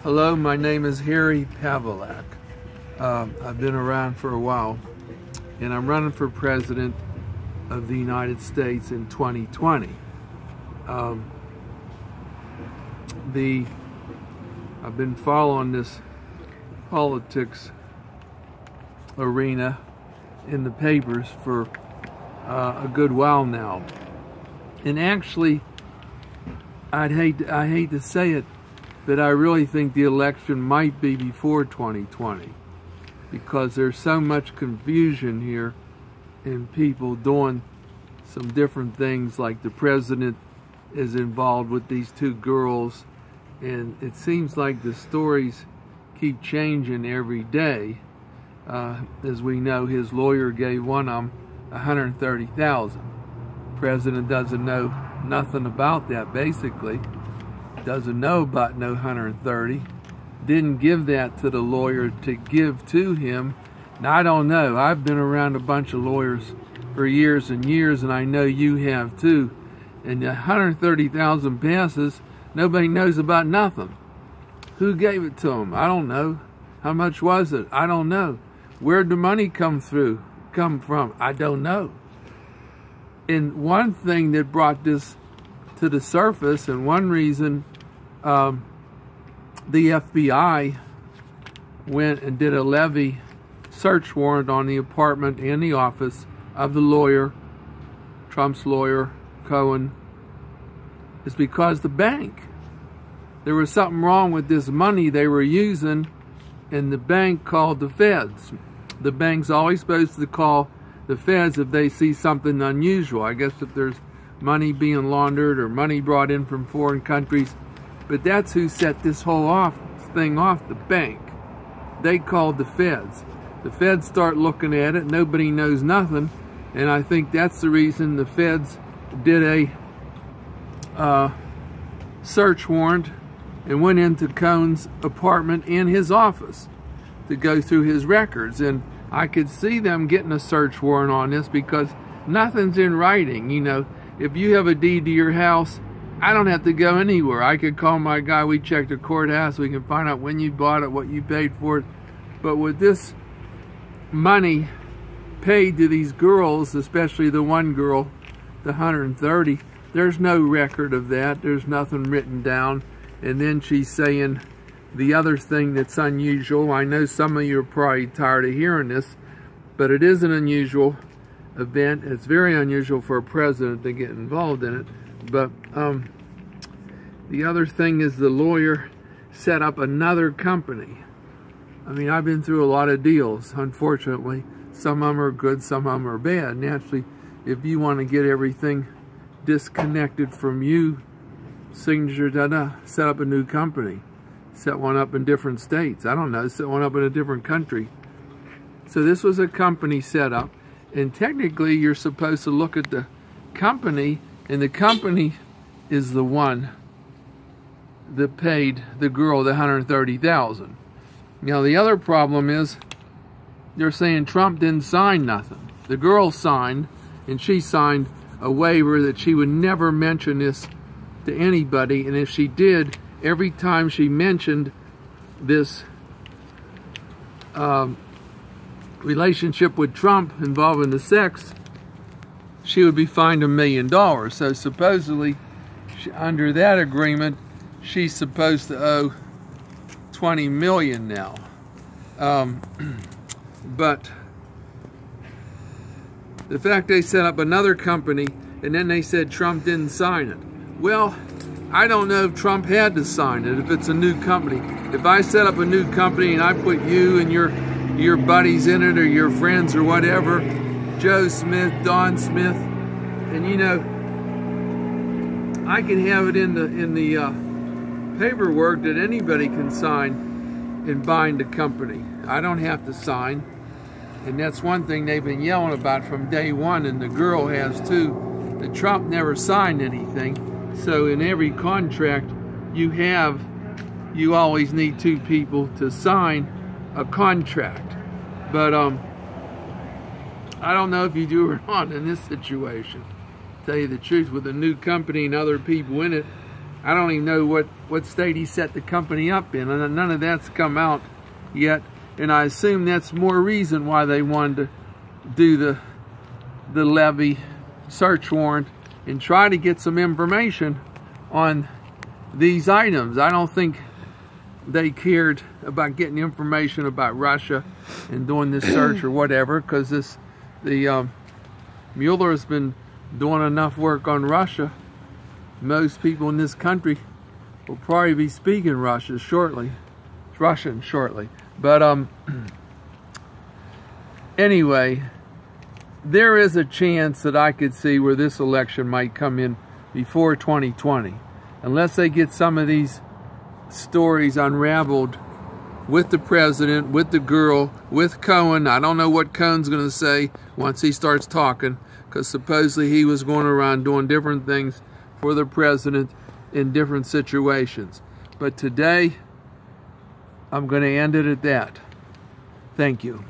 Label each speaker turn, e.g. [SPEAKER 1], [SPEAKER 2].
[SPEAKER 1] Hello, my name is Harry Pavilack. I've been around for a while, and I'm running for president of the United States in 2020. I've been following this politics arena in the papers for a good while now, and actually, I hate to say it, but I really think the election might be before 2020, because there's so much confusion here and people doing some different things, like the president is involved with these two girls, and it seems like the stories keep changing every day. As we know, his lawyer gave one of them $130,000. President doesn't know nothing about that, basically. Doesn't know about no 130. Didn't give that to the lawyer to give to him. Now, I don't know. I've been around a bunch of lawyers for years and years, and I know you have too. And the 130,000 passes, nobody knows about nothing. Who gave it to him? I don't know. How much was it? I don't know. Where'd the money come from? I don't know. And one thing that brought this to the surface, and one reason the FBI went and did a levy search warrant on the apartment and the office of the lawyer, Trump's lawyer, Cohen, is because the bank, there was something wrong with this money they were using, and the bank called the feds. The bank's always supposed to call the feds if they see something unusual. I guess if there's money being laundered or money brought in from foreign countries. But that's who set this whole thing off, the bank. They called the feds. The feds start looking at it, nobody knows nothing, and I think that's the reason the feds did a search warrant and went into Cohen's apartment and his office to go through his records. And I could see them getting a search warrant on this because nothing's in writing. You know, if you have a deed to your house, I don't have to go anywhere. I could call my guy, we check the courthouse, we can find out when you bought it, what you paid for it. But with this money paid to these girls, especially the one girl, the 130, there's no record of that. There's nothing written down. And then she's saying the other thing that's unusual. I know some of you are probably tired of hearing this, but it is an unusual event. It's very unusual for a president to get involved in it. But the other thing is the lawyer set up another company. I mean, I've been through a lot of deals, unfortunately. Some of them are good, some of them are bad. Naturally, if you want to get everything disconnected from you, signature, set up a new company. Set one up in different states. I don't know, set one up in a different country. So this was a company set up, and technically you're supposed to look at the company, and the company is the one that paid the girl the $130,000. Now the other problem is they're saying Trump didn't sign nothing. The girl signed, and she signed a waiver that she would never mention this to anybody, and if she did, every time she mentioned this relationship with Trump involving the sex, she would be fined $1 million. So supposedly, under that agreement, she's supposed to owe $20 million now. But the fact they set up another company and then they said Trump didn't sign it. Well, I don't know if Trump had to sign it if it's a new company. If I set up a new company and I put you and your buddies in it, or your friends or whatever, Joe Smith, Don Smith, and you know, I can have it in the paperwork that anybody can sign and bind a company. I don't have to sign, and that's one thing they've been yelling about from day one, and the girl has too, that Trump never signed anything. So in every contract you always need two people to sign a contract. But I don't know if you do or not in this situation. To tell you the truth, with a new company and other people in it, I don't even know what state he set the company up in, and none of that's come out yet. And I assume that's more reason why they wanted to do the levy search warrant and try to get some information on these items. I don't think they cared about getting information about Russia and doing this search or whatever, because Mueller has been doing enough work on Russia. Most people in this country will probably be speaking Russian shortly. But anyway, there is a chance that I could see where this election might come in before 2020, unless they get some of these stories unraveled with the president, with the girl, with Cohen. I don't know what Cohen's going to say once he starts talking, because supposedly he was going around doing different things for the president in different situations. But today, I'm going to end it at that. Thank you.